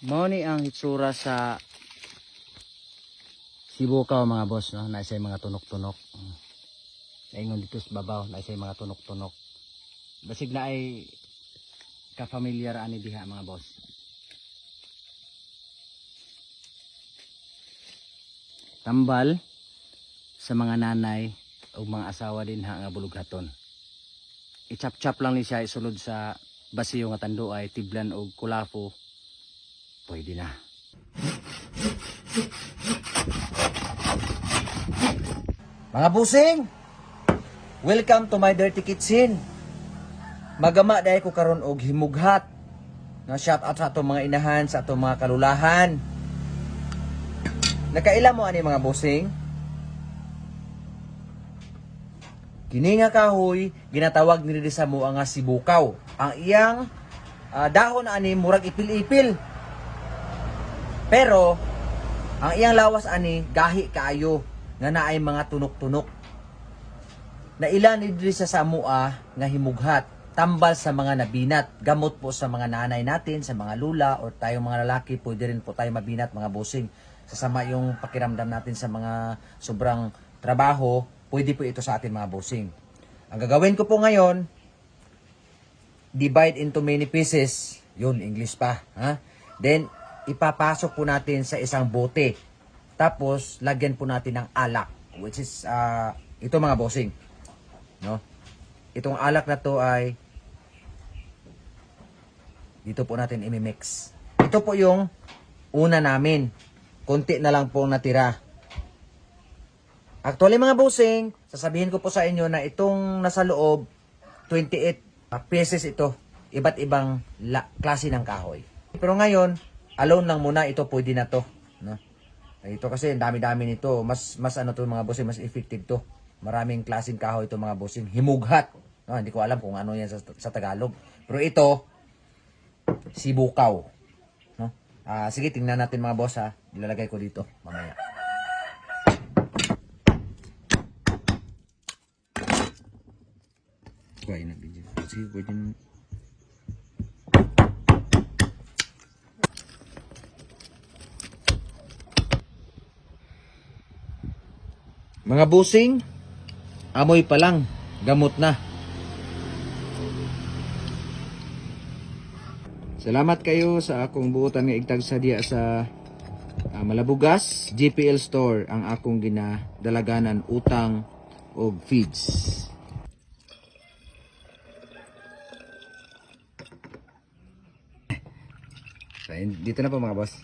Mao ni ang hitsura sa sibukaw mga boss, no? Naisay mga tunok-tunok. Naingon dito sa babaw, naisay mga tunok-tunok. Basig na ay ka-familiar ani diha mga boss. Tambal sa mga nanay o mga asawa din ha nga bulughaton. I-chop-chop lang ni siya isulod sa basiyo nga tanduay, tiblan o kulafo. Pwede na. Mga busing, welcome to my dirty kitchen. Magama dahil ko karon og himughat. Na shout out sa atong mga inahan, sa atong mga kalulahan. Nakaila mo ani mga busing? Kini nga kahoy ginatawag nila sa mo nga sibukaw. Ang iyang dahon ani murag ipil-ipil. Pero ang iyang lawas ani gahi kaayo nga naay mga tunok-tunok. Na ilan ni diri sa samua nga himughat, tambal sa mga nabinat, gamot po sa mga nanay natin, sa mga lula o tayong mga lalaki, pwede rin po tayo mabinat mga busing. Sasama yung pakiramdam natin sa mga sobrang trabaho, pwede po ito sa atin mga busing. Ang gagawin ko po ngayon, divide into many pieces, yun English pa, ha? Then ipapasok po natin sa isang bote. Tapos, lagyan po natin ng alak, which is, ito mga bossing. No? Itong alak na to ay, dito po natin imimix. Ito po yung una namin. Kunti na lang po natira. Actually mga bossing, sasabihin ko po sa inyo na itong nasa loob, 28 pieces ito. Iba't ibang klase ng kahoy. Pero ngayon, alone lang muna, ito pwede na to. No? Ito kasi dami-dami nito. Mas ano to mga bossing, mas effective to. Maraming klaseng kahoy ito mga bossing. Himughat. No, hindi ko alam kung ano yan sa Tagalog. Pero ito, sibukaw. No? Sige, tingnan natin mga boss ha. Ilalagay ko dito mamaya. Kuhain na video. Sige, pwede na. Mga busing, amoy pa lang, gamot na. Salamat kayo sa akong buotan nga igtag sa diya sa Malabugas, GPL Store, ang akong ginadalaganan utang og feeds. So, dito na po mga boss.